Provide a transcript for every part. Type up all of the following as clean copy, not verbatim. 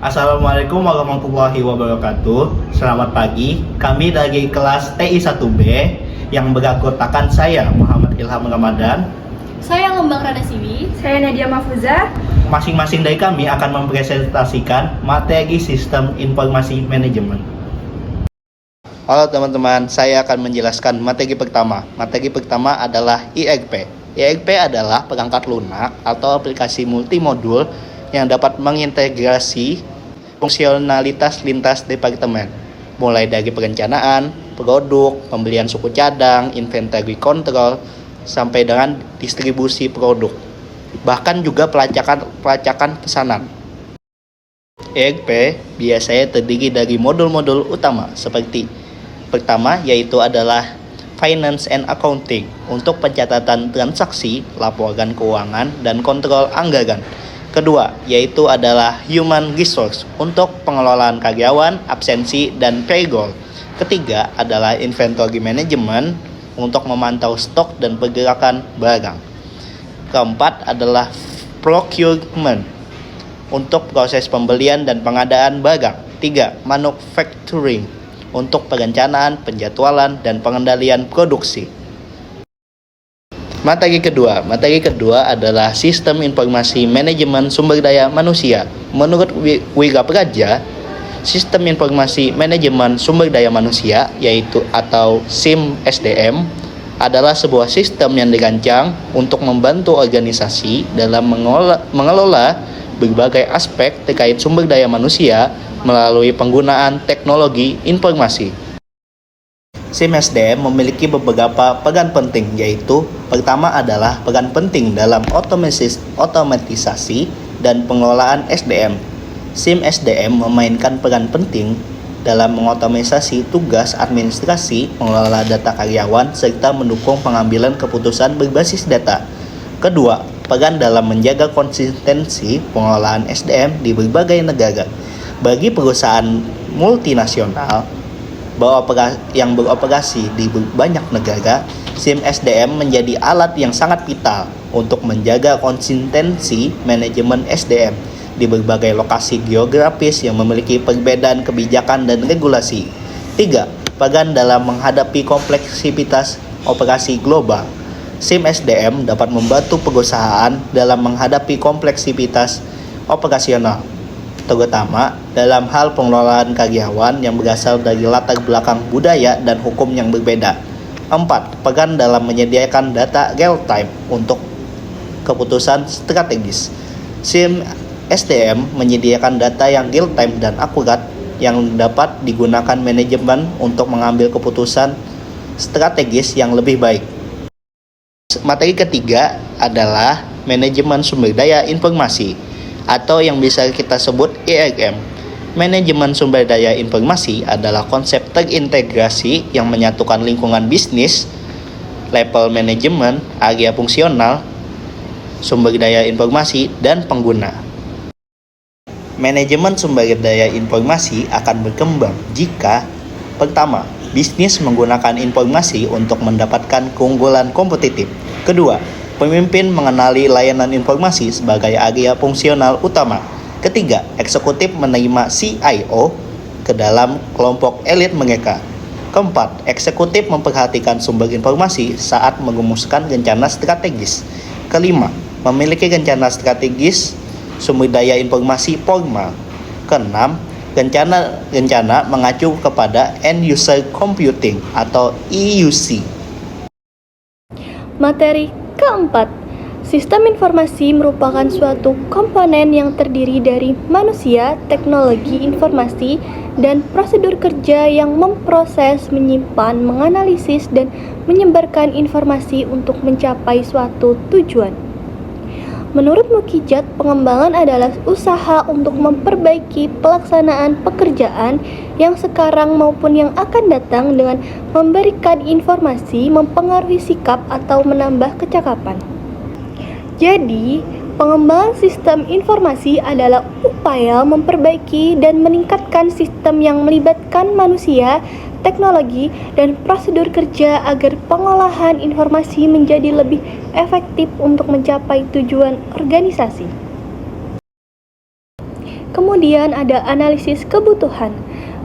Assalamualaikum warahmatullahi wabarakatuh. Selamat pagi. Kami dari kelas TI 1B yang beranggotakan saya Muhammad Ilham Ramadan. Saya Ngembang Radasiwi. Saya Nadia Mahfuza. Masing-masing dari kami akan mempresentasikan materi Sistem Informasi Manajemen. Halo teman-teman, saya akan menjelaskan materi pertama. Materi pertama adalah ERP. ERP adalah perangkat lunak atau aplikasi multimodul yang dapat mengintegrasi fungsionalitas lintas departemen, mulai dari perencanaan, produk, pembelian suku cadang, inventory control, sampai dengan distribusi produk, bahkan juga pelacakan pesanan. ERP biasanya terdiri dari modul-modul utama seperti pertama yaitu adalah Finance and Accounting untuk pencatatan transaksi, laporan keuangan, dan kontrol anggaran. Kedua, yaitu adalah Human Resource untuk pengelolaan karyawan, absensi, dan payroll. Ketiga adalah Inventory Management untuk memantau stok dan pergerakan barang. Keempat adalah Procurement untuk proses pembelian dan pengadaan barang. Tiga, Manufacturing untuk perencanaan, penjadwalan, dan pengendalian produksi. Materi kedua adalah Sistem Informasi Manajemen Sumber Daya Manusia. Menurut Wirapraja, Sistem Informasi Manajemen Sumber Daya Manusia, yaitu atau SIM SDM, adalah sebuah sistem yang dirancang untuk membantu organisasi dalam mengelola berbagai aspek terkait sumber daya manusia melalui penggunaan teknologi informasi. SIM SDM memiliki beberapa peran penting, yaitu pertama adalah peran penting dalam otomatisasi dan pengelolaan SDM. SIM SDM memainkan peran penting dalam mengotomatisasi tugas administrasi, mengelola data karyawan, serta mendukung pengambilan keputusan berbasis data. Kedua, peran dalam menjaga konsistensi pengelolaan SDM di berbagai negara. Bagi perusahaan multinasional yang beroperasi di banyak negara, SIM SDM menjadi alat yang sangat vital untuk menjaga konsistensi manajemen SDM di berbagai lokasi geografis yang memiliki perbedaan kebijakan dan regulasi. 3. Peran dalam menghadapi kompleksitas operasi global. SIM SDM dapat membantu perusahaan dalam menghadapi kompleksitas operasional, terutama dalam hal pengelolaan karyawan yang berasal dari latar belakang budaya dan hukum yang berbeda. 4. Peran dalam menyediakan data real-time untuk keputusan strategis. SIM SDM menyediakan data yang real-time dan akurat yang dapat digunakan manajemen untuk mengambil keputusan strategis yang lebih baik. Materi ketiga adalah Manajemen Sumber Daya Informasi, atau yang bisa kita sebut ERM. Manajemen sumber daya informasi adalah konsep terintegrasi yang menyatukan lingkungan bisnis, level manajemen, area fungsional, sumber daya informasi, dan pengguna. Manajemen sumber daya informasi akan berkembang jika pertama, bisnis menggunakan informasi untuk mendapatkan keunggulan kompetitif. Kedua, pemimpin mengenali layanan informasi sebagai area fungsional utama. Ketiga, eksekutif menerima CIO ke dalam kelompok elit mereka. Keempat, eksekutif memperhatikan sumber informasi saat merumuskan rencana strategis. Kelima, memiliki rencana strategis sumber daya informasi formal. Keenam, rencana mengacu kepada End User Computing atau EUC. Materi keempat, sistem informasi merupakan suatu komponen yang terdiri dari manusia, teknologi informasi, dan prosedur kerja yang memproses, menyimpan, menganalisis, dan menyebarkan informasi untuk mencapai suatu tujuan. Menurut Mukijat, pengembangan adalah usaha untuk memperbaiki pelaksanaan pekerjaan yang sekarang maupun yang akan datang dengan memberikan informasi, mempengaruhi sikap, atau menambah kecakapan. Jadi, pengembangan sistem informasi adalah upaya memperbaiki dan meningkatkan sistem yang melibatkan manusia, teknologi, dan prosedur kerja agar pengolahan informasi menjadi lebih efektif untuk mencapai tujuan organisasi. Kemudian ada analisis kebutuhan.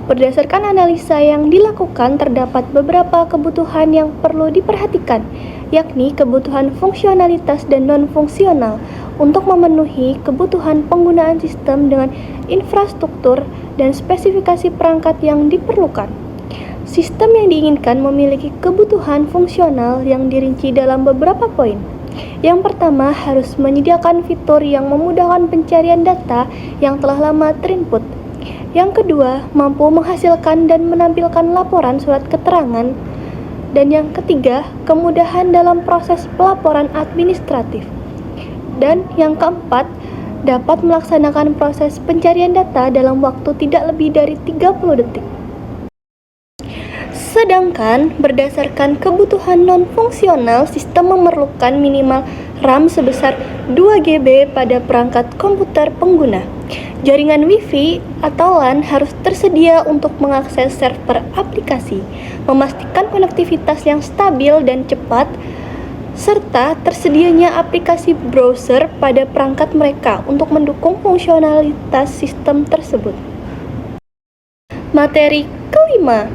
Berdasarkan analisa yang dilakukan, terdapat beberapa kebutuhan yang perlu diperhatikan, yakni kebutuhan fungsionalitas dan non-fungsional untuk memenuhi kebutuhan penggunaan sistem dengan infrastruktur dan spesifikasi perangkat yang diperlukan. Sistem yang diinginkan memiliki kebutuhan fungsional yang dirinci dalam beberapa poin. Yang pertama, harus menyediakan fitur yang memudahkan pencarian data yang telah lama terinput. Yang kedua, mampu menghasilkan dan menampilkan laporan surat keterangan. Dan yang ketiga, kemudahan dalam proses pelaporan administratif. Dan yang keempat, dapat melaksanakan proses pencarian data dalam waktu tidak lebih dari 30 detik. Sedangkan berdasarkan kebutuhan non-fungsional, sistem memerlukan minimal RAM sebesar 2 GB pada perangkat komputer pengguna. Jaringan Wi-Fi atau LAN harus tersedia untuk mengakses server aplikasi, memastikan konektivitas yang stabil dan cepat, serta tersedianya aplikasi browser pada perangkat mereka untuk mendukung fungsionalitas sistem tersebut. Materi kelima,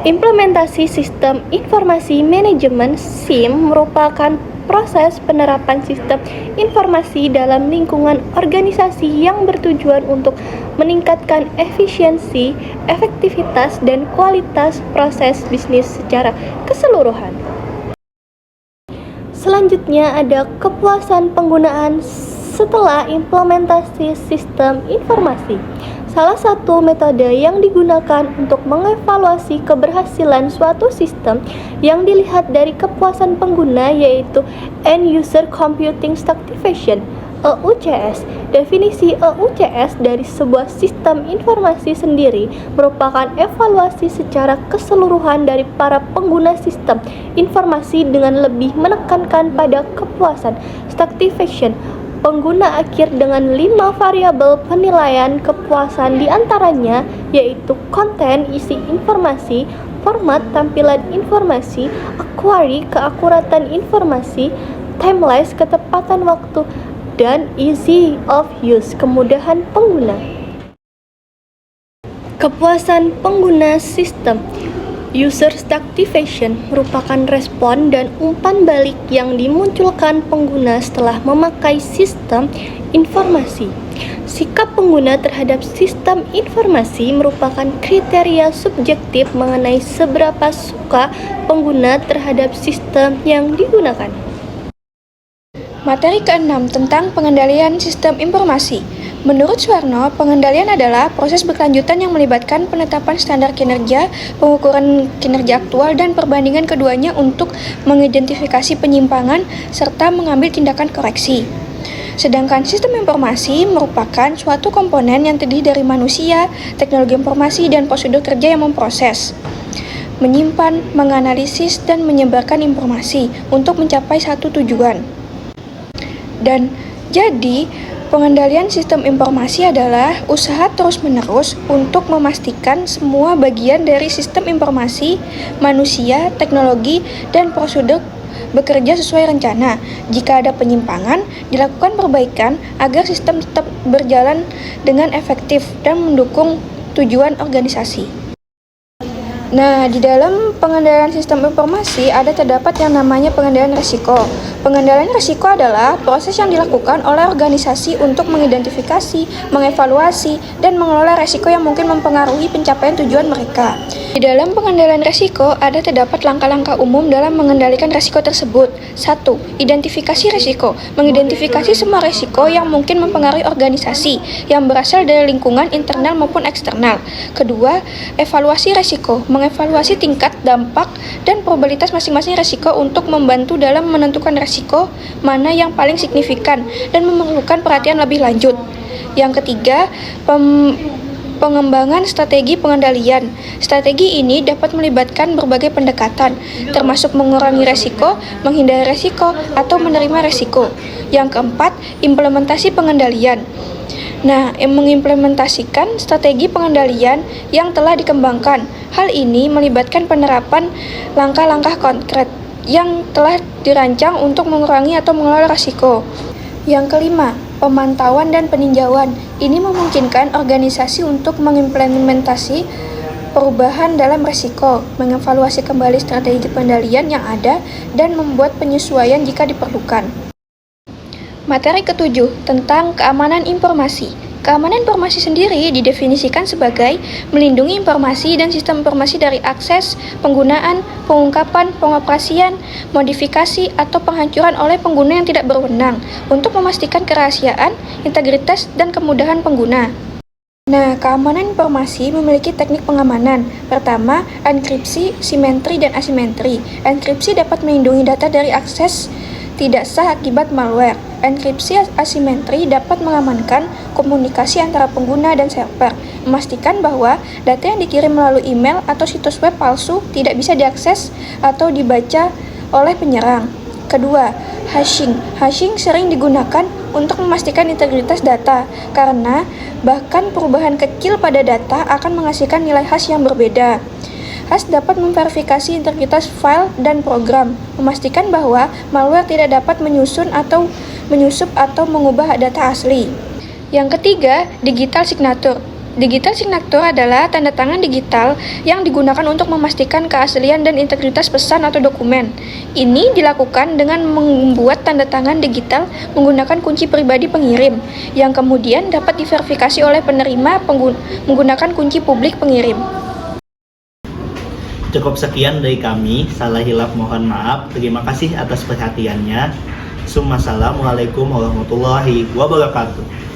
implementasi sistem informasi manajemen (SIM) merupakan proses penerapan sistem informasi dalam lingkungan organisasi yang bertujuan untuk meningkatkan efisiensi, efektivitas, dan kualitas proses bisnis secara keseluruhan. Selanjutnya ada kepuasan penggunaan setelah implementasi sistem informasi. Salah satu metode yang digunakan untuk mengevaluasi keberhasilan suatu sistem yang dilihat dari kepuasan pengguna yaitu End User Computing Satisfaction (EUCS). Definisi EUCS dari sebuah sistem informasi sendiri merupakan evaluasi secara keseluruhan dari para pengguna sistem informasi dengan lebih menekankan pada kepuasan satisfaction pengguna akhir dengan 5 variabel penilaian kepuasan diantaranya yaitu konten, isi informasi, format tampilan informasi, query, keakuratan informasi, timeless, ketepatan waktu, dan easy of use, kemudahan pengguna. Kepuasan pengguna sistem user satisfaction merupakan respon dan umpan balik yang dimunculkan pengguna setelah memakai sistem informasi. Sikap pengguna terhadap sistem informasi merupakan kriteria subjektif mengenai seberapa suka pengguna terhadap sistem yang digunakan. Materi ke-6 tentang pengendalian sistem informasi. Menurut Suwarno, pengendalian adalah proses berkelanjutan yang melibatkan penetapan standar kinerja, pengukuran kinerja aktual, dan perbandingan keduanya untuk mengidentifikasi penyimpangan serta mengambil tindakan koreksi. Sedangkan sistem informasi merupakan suatu komponen yang terdiri dari manusia, teknologi informasi, dan prosedur kerja yang memproses, menyimpan, menganalisis, dan menyebarkan informasi untuk mencapai satu tujuan. Dan jadi, pengendalian sistem informasi adalah usaha terus-menerus untuk memastikan semua bagian dari sistem informasi, manusia, teknologi, dan prosedur bekerja sesuai rencana. Jika ada penyimpangan, dilakukan perbaikan agar sistem tetap berjalan dengan efektif dan mendukung tujuan organisasi. Nah, di dalam pengendalian sistem informasi terdapat yang namanya pengendalian risiko. Pengendalian risiko adalah proses yang dilakukan oleh organisasi untuk mengidentifikasi, mengevaluasi, dan mengelola risiko yang mungkin mempengaruhi pencapaian tujuan mereka. Di dalam pengendalian risiko terdapat langkah-langkah umum dalam mengendalikan risiko tersebut. 1. Identifikasi risiko. Mengidentifikasi semua risiko yang mungkin mempengaruhi organisasi yang berasal dari lingkungan internal maupun eksternal. Kedua, evaluasi risiko. Mengevaluasi tingkat, dampak, dan probabilitas masing-masing risiko untuk membantu dalam menentukan risiko mana yang paling signifikan dan memerlukan perhatian lebih lanjut. Yang ketiga, pengembangan strategi pengendalian. Strategi ini dapat melibatkan berbagai pendekatan, termasuk mengurangi risiko, menghindari risiko, atau menerima risiko. Yang keempat, implementasi pengendalian. Nah, mengimplementasikan strategi pengendalian yang telah dikembangkan. Hal ini melibatkan penerapan langkah-langkah konkret yang telah dirancang untuk mengurangi atau mengelola risiko. Yang kelima, pemantauan dan peninjauan. Ini memungkinkan organisasi untuk mengimplementasi perubahan dalam risiko, mengevaluasi kembali strategi pengendalian yang ada, dan membuat penyesuaian jika diperlukan. Materi ketujuh, tentang keamanan informasi. Keamanan informasi sendiri didefinisikan sebagai melindungi informasi dan sistem informasi dari akses, penggunaan, pengungkapan, pengoperasian, modifikasi, atau penghancuran oleh pengguna yang tidak berwenang untuk memastikan kerahasiaan, integritas, dan kemudahan pengguna. Nah, keamanan informasi memiliki teknik pengamanan. Pertama, enkripsi, simetri, dan asimetri. Enkripsi dapat melindungi data dari akses tidak sah akibat malware. Enkripsi asimetri dapat mengamankan komunikasi antara pengguna dan server, memastikan bahwa data yang dikirim melalui email atau situs web palsu tidak bisa diakses atau dibaca oleh penyerang. Kedua, hashing. Hashing sering digunakan untuk memastikan integritas data, karena bahkan perubahan kecil pada data akan menghasilkan nilai hash yang berbeda. Hash dapat memverifikasi integritas file dan program, memastikan bahwa malware tidak dapat menyusup atau mengubah data asli. Yang ketiga, digital signature. Digital signature adalah tanda tangan digital yang digunakan untuk memastikan keaslian dan integritas pesan atau dokumen. Ini dilakukan dengan membuat tanda tangan digital menggunakan kunci pribadi pengirim, yang kemudian dapat diverifikasi oleh penerima menggunakan kunci publik pengirim. Cukup sekian dari kami, salah hilaf mohon maaf. Terima kasih atas perhatiannya. Assalamualaikum warahmatullahi wabarakatuh.